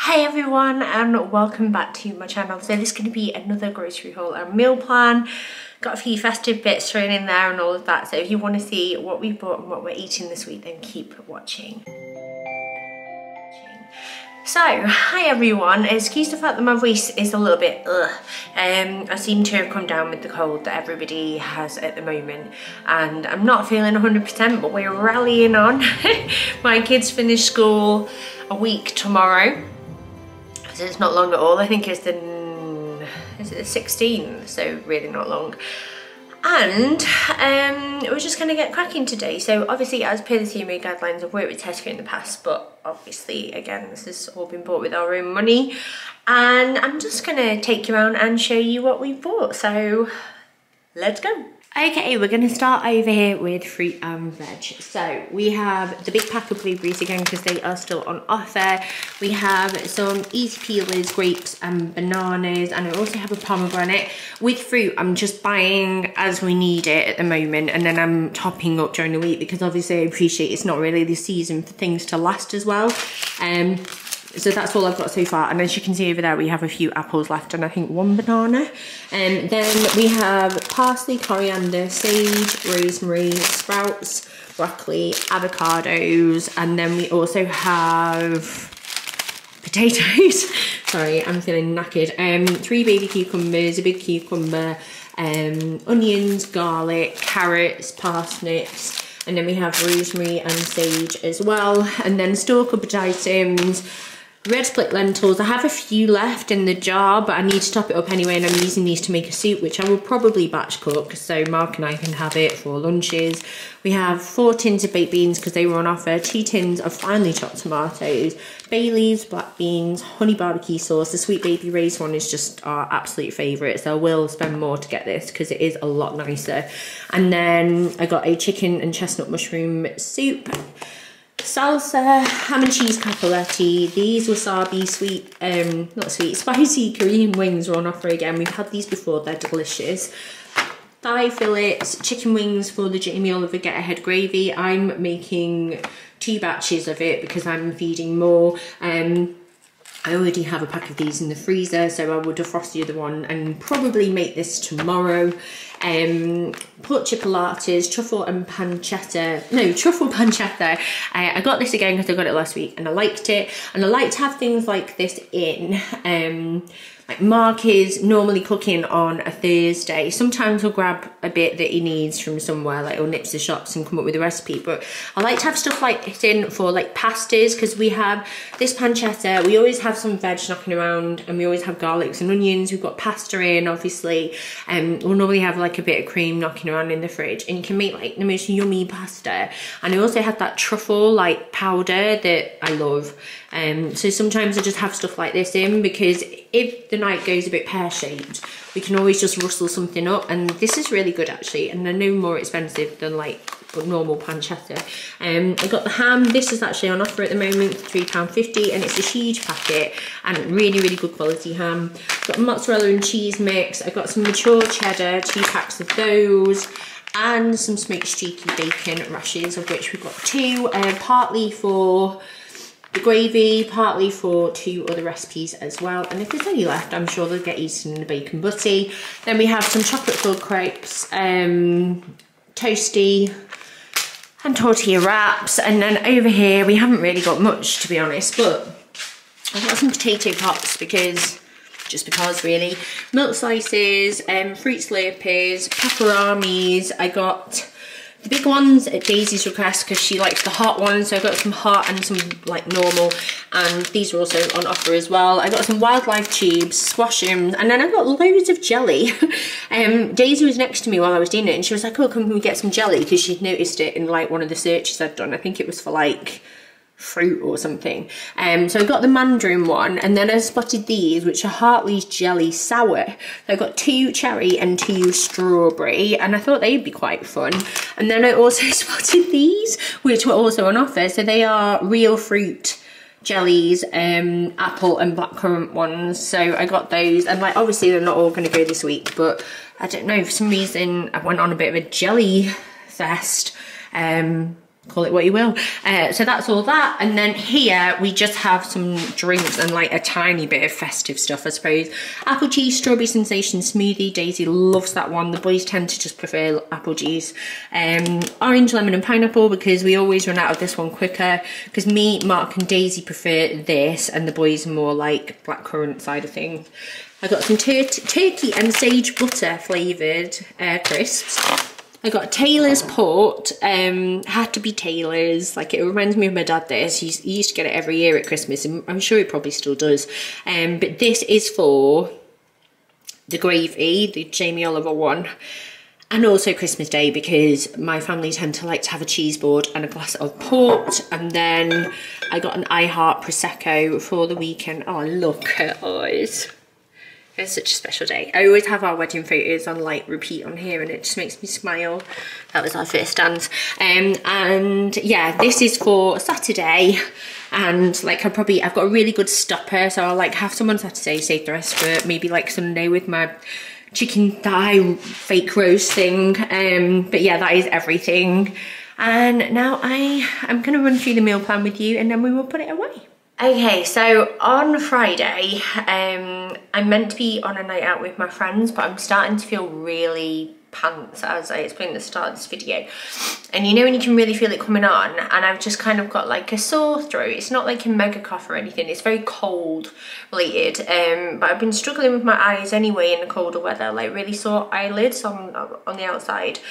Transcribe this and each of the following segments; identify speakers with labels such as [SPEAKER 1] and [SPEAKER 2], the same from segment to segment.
[SPEAKER 1] Hey everyone, and welcome back to my channel. So this is going to be another grocery haul and meal plan. Got a few festive bits thrown in there and all of that, so if you want to see what we bought and what we're eating this week, then keep watching. So, hi everyone. Excuse the fact that my voice is a little bit I seem to have come down with the cold that everybody has at the moment, and I'm not feeling 100%, but we're rallying on. My kids finish school a week tomorrow, so it's not long at all. I think it's the 16th, so really not long. And we're just going to get cracking today. So obviously, as per the CMA guidelines, I've worked with Tesco in the past, but obviously again this has all been bought with our own money, and I'm just going to take you around and show you what we've bought. So let's go. Okay, we're going to start over here with fruit and veg. So we have the big pack of blueberries again because they are still on offer. We have some easy peelers, grapes and bananas, and I also have a pomegranate. With fruit, I'm just buying as we need it at the moment, and then I'm topping up during the week because obviously I appreciate it's not really the season for things to last as well. So that's all I've got so far, and as you can see over there we have a few apples left and I think one banana. And then we have parsley, coriander, sage, rosemary, sprouts, broccoli, avocados, and then we also have potatoes. Sorry, I'm feeling knackered. 3 baby cucumbers, a big cucumber, onions, garlic, carrots, parsnips, and then we have rosemary and sage as well. And then store cupboard items, red split lentils. I have a few left in the jar, but I need to top it up anyway, and I'm using these to make a soup, which I will probably batch cook, so Mark and I can have it for lunches. We have 4 tins of baked beans because they were on offer, 2 tins of finely chopped tomatoes, bay leaves, black beans, honey barbecue sauce. The Sweet Baby Ray's one is just our absolute favourite, so I will spend more to get this because it is a lot nicer. And then I got a chicken and chestnut mushroom soup, salsa, ham and cheese cappelletti. These wasabi spicy Korean wings are on offer again. We've had these before, they're delicious. Thigh fillets, chicken wings for the Jamie Oliver Get Ahead gravy. I'm making 2 batches of it because I'm feeding more. I already have a pack of these in the freezer, so I will defrost the other one and probably make this tomorrow. Pork chipolatas, truffle pancetta. I got this again because I got it last week and I liked it. And I like to have things like this in. Like Mark is normally cooking on a Thursday. Sometimes he'll grab a bit that he needs from somewhere, like he'll nip to the shops and come up with a recipe. But I like to have stuff like this in for like pastas, because we have this pancetta. We always have some veg knocking around, and we always have garlics and onions. We've got pasta in, obviously. We'll normally have like a bit of cream knocking around in the fridge, and you can make like the most yummy pasta. And I also have that truffle like powder that I love. So sometimes I just have stuff like this in, because if the night goes a bit pear-shaped, we can always just rustle something up, and this is really good actually, and they're no more expensive than like normal pancetta. I got the ham. This is actually on offer at the moment for £3.50, and it's a huge packet and really, really good quality ham. Got mozzarella and cheese mix. I got some mature cheddar, 2 packs of those, and some smoked streaky bacon rashers, of which we've got 2, partly for the gravy, partly for 2 other recipes as well. And if there's any left, I'm sure they'll get eaten in the bacon butty. Then we have some chocolate filled crepes, toasty and tortilla wraps. And then over here, we haven't really got much, to be honest, but I've got some potato pops because really. Milk slices, fruit slurpers, pepperonis. I got the big ones at Daisy's request because she likes the hot ones, so I got some hot and some like normal, and these are also on offer as well. I got some wildlife tubes, squashums, and then I got loads of jelly. Daisy was next to me while I was doing it, and she was like, oh, can we get some jelly? Because she'd noticed it in like one of the searches I'd done. I think it was for like fruit or something. So I got the mandarin one, and then I spotted these, which are Hartley's jelly sour. So I got 2 cherry and 2 strawberry, and I thought they'd be quite fun. And then I also spotted these, which were also on offer. So they are real fruit jellies, apple and blackcurrant ones. So I got those, and like obviously they're not all going to go this week, but I don't know, for some reason I went on a bit of a jelly fest. call it what you will. So that's all that, and then here we just have some drinks and like a tiny bit of festive stuff, I suppose. Apple juice, strawberry sensation smoothie. Daisy loves that one. The boys tend to just prefer apple juice. Orange, lemon and pineapple, because we always run out of this one quicker, because me, Mark and Daisy prefer this and the boys are more like blackcurrant side of things. I got some turkey and sage butter flavoured crisps. I got Taylor's port, had to be Taylor's, like it reminds me of my dad this, he used to get it every year at Christmas, and I'm sure he probably still does, but this is for the gravy, the Jamie Oliver one, and also Christmas Day, because my family tend to like to have a cheese board and a glass of port. And then I got an I Heart Prosecco for the weekend. Oh, look at us. It's such a special day. I always have our wedding photos on like repeat on here and it just makes me smile. That was our first dance. And yeah, this is for Saturday. And like I've got a really good stopper. So I'll like have some on Saturday, save the rest for maybe like Sunday with my chicken thigh fake roast thing. But yeah, that is everything. And now I'm gonna run through the meal plan with you and then we will put it away. Okay, so on Friday, I'm meant to be on a night out with my friends, but I'm starting to feel really pants, as I explained at the start of this video. And you know when you can really feel it coming on, and I've just kind of got like a sore throat. It's not like a mega cough or anything, it's very cold related, but I've been struggling with my eyes anyway in the colder weather, like really sore eyelids on the outside.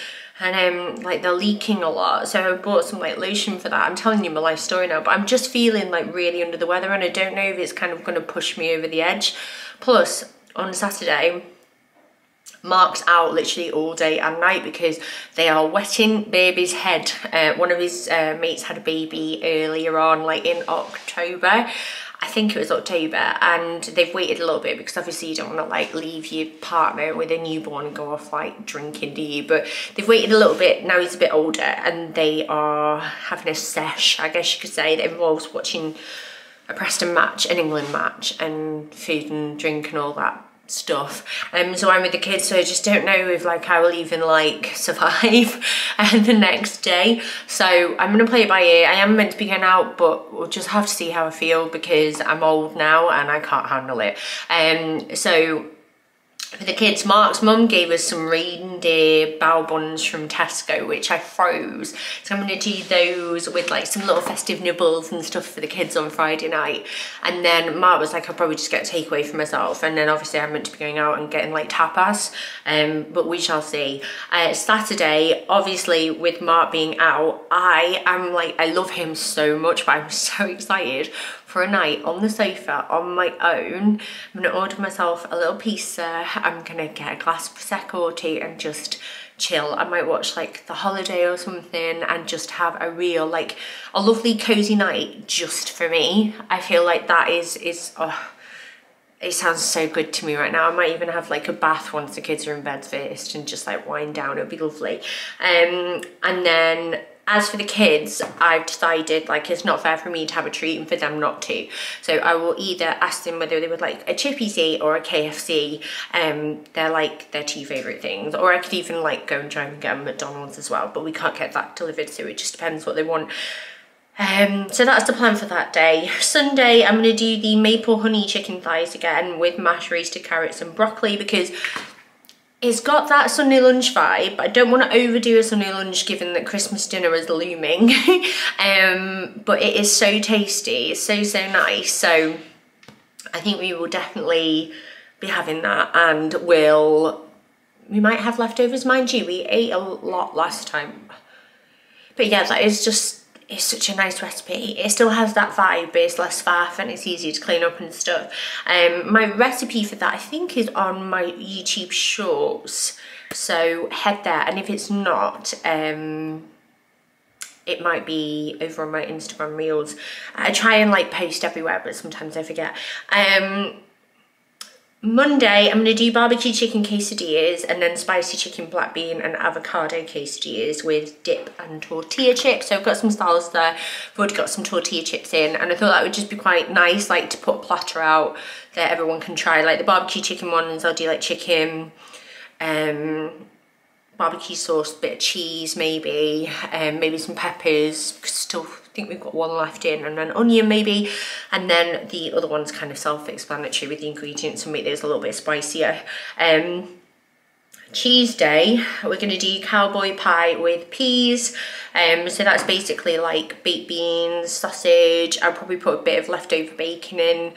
[SPEAKER 1] And like they're leaking a lot, so I bought some like lotion for that. I'm telling you my life story now, but I'm just feeling like really under the weather and I don't know if it's kind of going to push me over the edge. Plus on Saturday, Mark's out literally all day and night because they are wetting baby's head. One of his mates had a baby earlier on, like in October. I think it was October, and they've waited a little bit because obviously you don't want to like leave your partner with a newborn and go off like drinking, do you? But they've waited a little bit, now he's a bit older, and they are having a sesh, I guess you could say, that involves watching a Preston match, an England match, and food and drink and all that stuff. So I'm with the kids, so I just don't know if like I will even like survive the next day. So I'm gonna play it by ear. I am meant to be going out, but we'll just have to see how I feel because I'm old now and I can't handle it. So for the kids, Mark's mum gave us some Reindeer Bao buns from Tesco, which I froze. So I'm going to do those with like some little festive nibbles and stuff for the kids on Friday night. And then Mark was like, I'll probably just get a takeaway for myself. And then obviously I'm meant to be going out and getting like tapas, but we shall see. Saturday, obviously with Mark being out, I love him so much, but I'm so excited for a night on the sofa on my own. I'm gonna order myself a little pizza. I'm gonna get a glass of Prosecco or two and just chill. I might watch like The Holiday or something and just have a real, like a lovely cozy night just for me. I feel like that is oh, it sounds so good to me right now. I might even have like a bath once the kids are in bed first and just like wind down. It'll be lovely. And then as for the kids, I've decided like it's not fair for me to have a treat and for them not to. So I will either ask them whether they would like a Chippy Seat or a KFC. They're like their two favourite things. Or I could even like go and try and get a McDonald's as well, but we can't get that delivered, so it just depends what they want. So that's the plan for that day. Sunday, I'm going to do the maple honey chicken thighs again with mashed roasted carrots and broccoli because it's got that Sunday lunch vibe, but I don't want to overdo a Sunday lunch given that Christmas dinner is looming. But it is so tasty, it's so nice. So I think we will definitely be having that, and we might have leftovers, mind you, we ate a lot last time. But yeah, that is just, it's such a nice recipe. It still has that vibe, but it's less faff and it's easier to clean up and stuff. My recipe for that I think is on my YouTube shorts, so head there, and if it's not, it might be over on my Instagram reels. I try and like post everywhere, but sometimes I forget. Monday, I'm going to do barbecue chicken quesadillas and then spicy chicken black bean and avocado quesadillas with dip and tortilla chips. So I've got some salsa there. I've already got some tortilla chips in, and I thought that would just be quite nice, like to put a platter out that everyone can try. Like the barbecue chicken ones, I'll do like chicken, barbecue sauce, bit of cheese maybe, maybe some peppers, still think we've got one left in, and then onion maybe, and then the other one's kind of self-explanatory with the ingredients and make those a little bit spicier. Tuesday, we're going to do cowboy pie with peas. So that's basically like baked beans, sausage. I'll probably put a bit of leftover bacon in,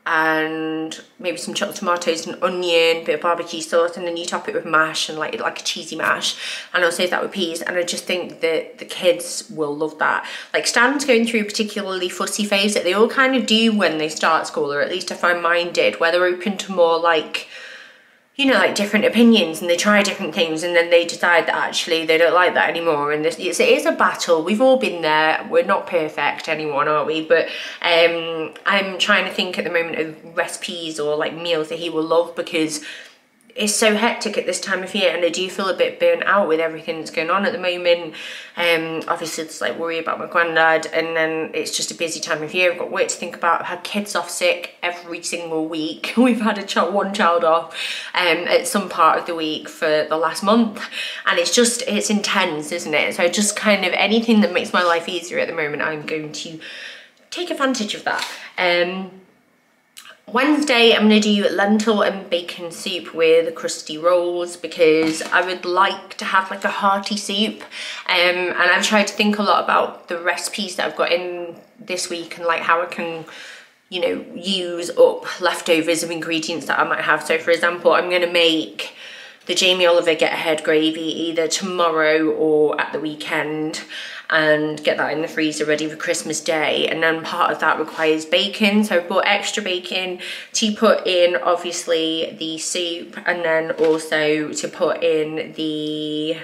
[SPEAKER 1] and maybe some chopped tomatoes and onion, bit of barbecue sauce, and then you top it with mash and like a cheesy mash, and I'll save that with peas. And I just think that the kids will love that. Like Stan's going through a particularly fussy phase that they all kind of do when they start school, or at least I find mine did, where they're open to more like, you know, like different opinions, and they try different things, and then they decide that actually they don't like that anymore. And it is a battle. We've all been there. We're not perfect, anyone, are we? But I'm trying to think at the moment of recipes or like meals that he will love, because it's so hectic at this time of year, and I do feel a bit burnt out with everything that's going on at the moment. Obviously it's like worry about my granddad, and then it's just a busy time of year. I've got work to think about. I've had kids off sick every single week. We've had one child off at some part of the week for the last month, and it's intense, isn't it? So just kind of anything that makes my life easier at the moment, I'm going to take advantage of that. Wednesday, I'm going to do lentil and bacon soup with crusty rolls, because I would like to have like a hearty soup. And I've tried to think a lot about the recipes that I've got in this week, and like how I can, you know, use up leftovers of ingredients that I might have. So for example, I'm going to make the Jamie Oliver get ahead gravy either tomorrow or at the weekend, and get that in the freezer ready for Christmas Day. And then part of that requires bacon, so I've bought extra bacon to put in obviously the soup, and then also to put in the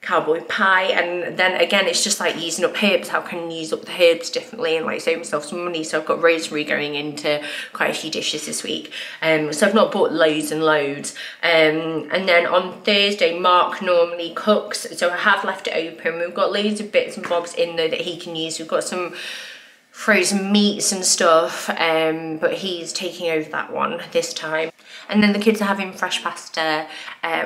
[SPEAKER 1] cowboy pie. And then again, it's just like using up herbs. How can you use up the herbs differently and like save myself some money? So I've got rosemary going into quite a few dishes this week, so I've not bought loads and loads. And then on Thursday, Mark normally cooks, so I have left it open. We've got loads of bits and bobs in there that he can use. We've got some frozen meats and stuff, but he's taking over that one this time. And then the kids are having fresh pasta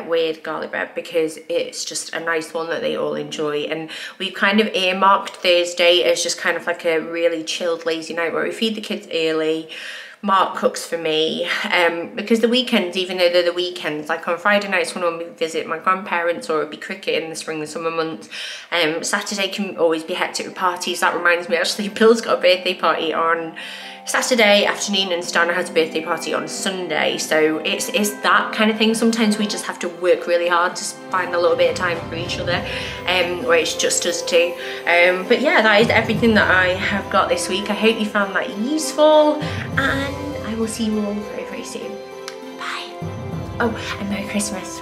[SPEAKER 1] with garlic bread, because it's just a nice one that they all enjoy. And we've kind of earmarked Thursday as just kind of like a really chilled, lazy night where we feed the kids early. Mark cooks for me, because the weekends, even though they're the weekends, like on Friday nights when we visit my grandparents, or it'd be cricket in the spring and summer months, Saturday can always be hectic with parties. That reminds me, actually, Bill's got a birthday party on Saturday afternoon, and Stanley has a birthday party on Sunday. So it's that kind of thing. Sometimes we just have to work really hard to find a little bit of time for each other, or it's just us two. But yeah, that is everything that I have got this week. I hope you found that useful, and I will see you all very, very soon. Bye. Oh, and Merry Christmas.